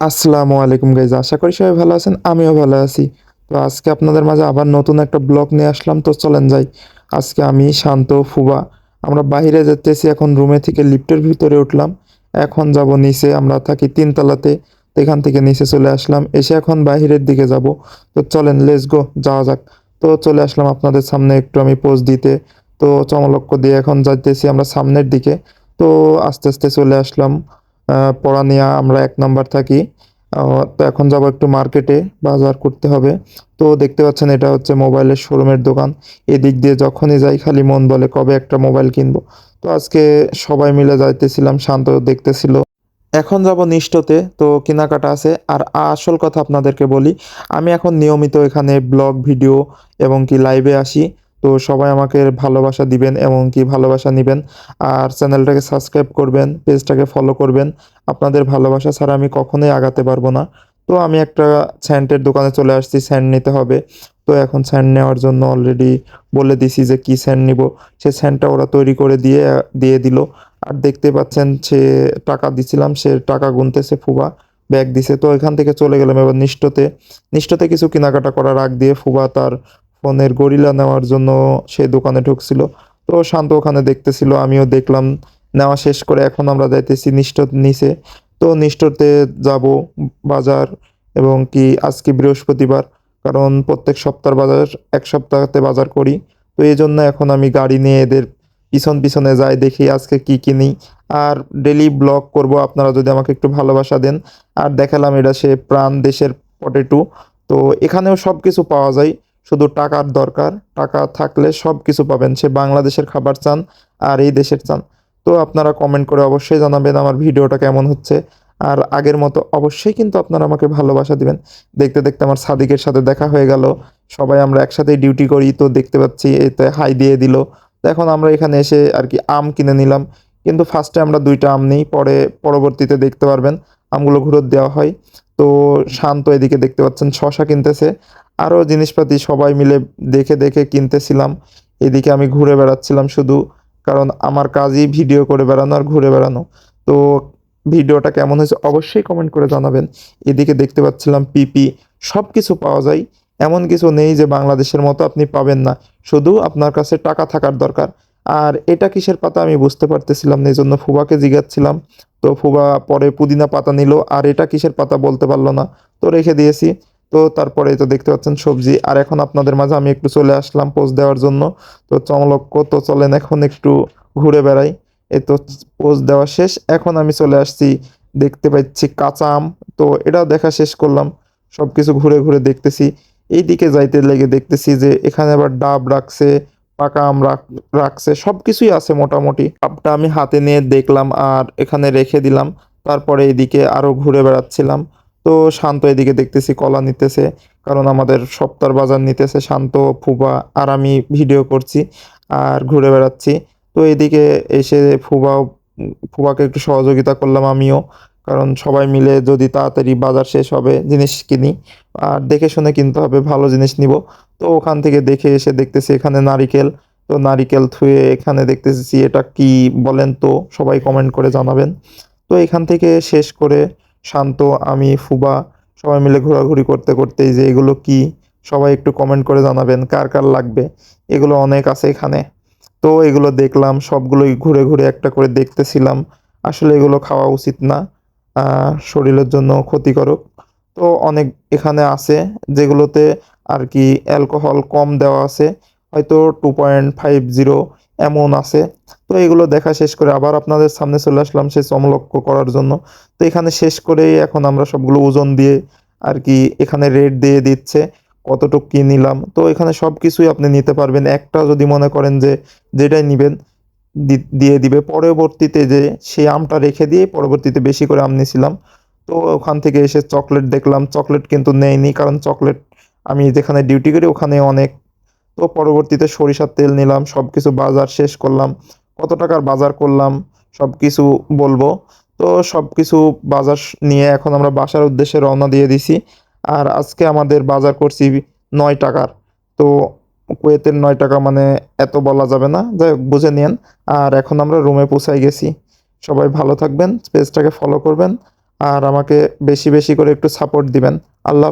আসসালামু আলাইকুম গাইজ, আশা করি সবাই ভালো আছেন। আমিও ভালো আছি। তো আজকে আপনাদের মাঝে আবার নতুন একটা ব্লগ নিয়ে আসলাম। তো চলেন যাই। আজকে আমি শান্ত ফুবা আমরা বাইরে যেতেছি। এখন রুমে থেকে লিফটের ভিতরে উঠলাম। এখন যাব নিচে, আমরা থাকি তিনতলাতে। তো এখান থেকে নিচে চলে আসলাম, এসে এখন বাইরের দিকে যাব। তো চলেন, লেটস গো, যাওয়া যাক। তো চলে আসলাম আপনাদের সামনে একটু আমি পোজ দিতে। তো চমলক্ষ দিয়ে এখন যাইতেছি আমরা সামনের দিকে। তো আস্তে আস্তে চলে আসলাম। পড়া নিয়ে আমরা ১ নাম্বার থাকি। তো এখন যাব একটু মার্কেটে, বাজার করতে হবে। তো দেখতে পাচ্ছেন এটা হচ্ছে মোবাইলের শোরুমের দোকান। এদিক দিয়ে যখনই যাই খালি মন বলে কবে একটা মোবাইল কিনবো। তো আজকে সবাই মিলে যাইতেছিলাম, শান্ত দেখতেছিল। এখন যাব নিষ্টতে, তো কেনাকাটা আছে। আর আসল কথা আপনাদেরকে বলি, আমি এখন নিয়মিত এখানে ব্লগ ভিডিও এবং কি লাইভে আসি। তো সবাই আমাকে ভালোবাসা দিবেন এবং কি ভালোবাসা নিবেন। আর চ্যানেলটাকে সাবস্ক্রাইব করবেন, পেজটাকে ফলো করবেন। আপনাদের ভালোবাসা ছাড়া আমি কখনোই আগাতে পারবো না। তো আমি একটা স্যান্ডের দোকানে চলে আসছি, স্যান্ড নিতে হবে। তো এখন স্যান্ড নেওয়ার জন্য অলরেডি বলে দিছি যে কি স্যান্ড নিব। সে স্যান্ডটা ওরা তৈরি করে দিয়ে দিয়ে দিল। আর দেখতে পাচ্ছেন সে টাকা দিছিলাম, সে টাকা গুনতেছে, ফুবা ব্যাগ দিছে। তো এখান থেকে চলে গেলাম এবার নিষ্টতে। নিষ্টতে কিছু কেনাকাটা করার আগ দিয়ে ফুবা তার ফোনের গরিলা নেওয়ার জন্য সে দোকানে ঢুকছিল। তো শান্ত ওখানে দেখতেছিল, আমিও দেখলাম। নেওয়া শেষ করে এখন আমরা যাইতেছি নিষ্টর নিচে। তো নিষ্টতে যাব বাজার, এবং কি আজকে বৃহস্পতিবার, কারণ প্রত্যেক সপ্তাহ বাজার, এক সপ্তাহতে বাজার করি। তো এই জন্য এখন আমি গাড়ি নিয়ে এদের পিছন পিছনে যাই, দেখি আজকে কি কিনি। আর ডেলি ব্লগ করব, আপনারা যদি আমাকে একটু ভালোবাসা দেন। আর দেখালাম এটা সে প্রাণ দেশের পটেটো। তো এখানেও সব কিছু পাওয়া যায়, শুধু টাকার দরকার। টাকা থাকলে সব কিছু পাবেন, সে বাংলাদেশের খাবার চান আর এই দেশের চান। তো আপনারা কমেন্ট করে অবশ্যই জানাবেন আমার ভিডিওটা কেমন হচ্ছে। আর আগের মতো অবশ্যই কিন্তু আপনারা আমাকে ভালোবাসা দিবেন। দেখতে দেখতে আমার সাদিকের সাথে দেখা হয়ে গেল। সবাই আমরা একসাথেই ডিউটি করি, তো দেখতে পাচ্ছি এতে হাই দিয়ে দিল। তো এখন আমরা এখানে এসে আর কি আম কিনে নিলাম। কিন্তু ফার্স্টে আমরা 2টা আম নিই, পরে পরবর্তীতে দেখতে পারবেন আমগুলো ঘুরত দেওয়া হয়। তো শান্ত এদিকে দেখতে পাচ্ছেন শশা কিনতেছে, আরও জিনিসপাতি সবাই মিলে দেখে দেখে কিনতেছিলাম। এদিকে আমি ঘুরে বেড়াচ্ছিলাম শুধু, কারণ আমার কাজই ভিডিও করে বেড়ানো আর ঘুরে বেড়ানো। তো ভিডিওটা কেমন হয়েছে অবশ্যই কমেন্ট করে জানাবেন। এদিকে দেখতে পাচ্ছিলাম পিপি, সব কিছু পাওয়া যায়। এমন কিছু নেই যে বাংলাদেশের মতো আপনি পাবেন না, শুধু আপনার কাছে টাকা থাকার দরকার। আর এটা কিসের পাতা আমি বুঝতে পারতেছিলাম না, এই জন্য ফুবাকে জিজ্ঞাসছিলাম। তো ফুবা পরে পুদিনা পাতা নিল, আর এটা কিসের পাতা বলতে পারলো না। তো রেখে দিয়েছি। তো তারপরে তো দেখতে পাচ্ছেন সবজি। আর এখন আপনাদের মাঝে আমি একটু চলে আসলাম পোজ দেওয়ার জন্য। তো চমলক্ষ, তো চলেন এখন একটু ঘুরে বেড়াই। এই তো পোজ দেওয়া শেষ, এখন আমি চলে আসছি। দেখতে পাচ্ছি কাঁচা আম, তো এটাও দেখা শেষ করলাম। সব কিছু ঘুরে ঘুরে দেখতেছি। এই দিকে যাইতে লেগে দেখতেছি যে এখানে আবার ডাব রাখছে, পাকা আম রাখছে, সব কিছুই আছে মোটামুটি। ডাবটা আমি হাতে নিয়ে দেখলাম আর এখানে রেখে দিলাম। তারপরে এদিকে আরো ঘুরে বেড়াচ্ছিলাম। তো শান্ত এদিকে দেখতেছি কলা নিতেছে, কারণ আমাদের সপ্তাহের বাজার নিতেছে শান্ত, ফুবা আর আমি ভিডিও করছি আর ঘুরে বেড়াচ্ছি। তো এদিকে এসে ফুবাকে একটু সহযোগিতা করলাম আমিও, কারণ সবাই মিলে যদি তাড়াতাড়ি বাজার শেষ হবে জিনিস কিনি। আর দেখে শুনে কিনতে হবে, ভালো জিনিস নিব। তো ওখান থেকে দেখে এসে দেখতেছি এখানে নারিকেল। তো নারিকেল থুয়ে এখানে দেখতেছি এটা কি বলেন তো, সবাই কমেন্ট করে জানাবেন। তো এখান থেকে শেষ করে শান্ত, আমি, ফুবা সবাই মিলে ঘোরাঘুরি করতে করতেই যে এগুলো কি, সবাই একটু কমেন্ট করে জানাবেন কার কার লাগবে। এগুলো অনেক আছে এখানে। তো এগুলো দেখলাম, সবগুলোই ঘুরে ঘুরে একটা করে দেখতেছিলাম। আসলে এগুলো খাওয়া উচিত না, শরীরের জন্য ক্ষতিকারক। তো অনেক এখানে আছে যেগুলোতে আর কি অ্যালকোহল কম দেওয়া আছে, হয়তো 2.50 এমন আছে। তো এগুলো দেখা শেষ করে আবার আপনাদের সামনে চলে আসলাম সে চমলক্ষ করার জন্য। তো এখানে শেষ করেই এখন আমরা সবগুলো ওজন দিয়ে আর কি এখানে রেট দিয়ে দিচ্ছে কতটুকু কি নিলাম। তো এখানে সব কিছুই আপনি নিতে পারবেন, একটা যদি মনে করেন যে যেটাই নিবেন দিয়ে দিবে। পরবর্তীতে যে সেই আমটা রেখে দিয়ে পরবর্তীতে বেশি করে আম নিছিলাম। তো ওখান থেকে এসে চকলেট দেখলাম, চকলেট কিন্তু নেয়নি, কারণ চকলেট আমি যেখানে ডিউটি করি ওখানে অনেক। তো পরবর্তীতে সরিষার তেল নিলাম, সব কিছু বাজার শেষ করলাম। কত টাকার বাজার করলাম সব কিছু বলবো। তো সব কিছু বাজার নিয়ে এখন আমরা বাসার উদ্দেশ্যে রওনা দিয়ে দিছি। আর আজকে আমাদের বাজার করছি 9 টাকার। তো কুয়েতের 9 টাকা মানে এত বলা যাবে না, যাই হোক বুঝে নিন। আর এখন আমরা রুমে পৌঁছাই গেছি। সবাই ভালো থাকবেন, পেজটাকে ফলো করবেন। আর আমাকে বেশি বেশি করে একটু সাপোর্ট দিবেন। আল্লাহ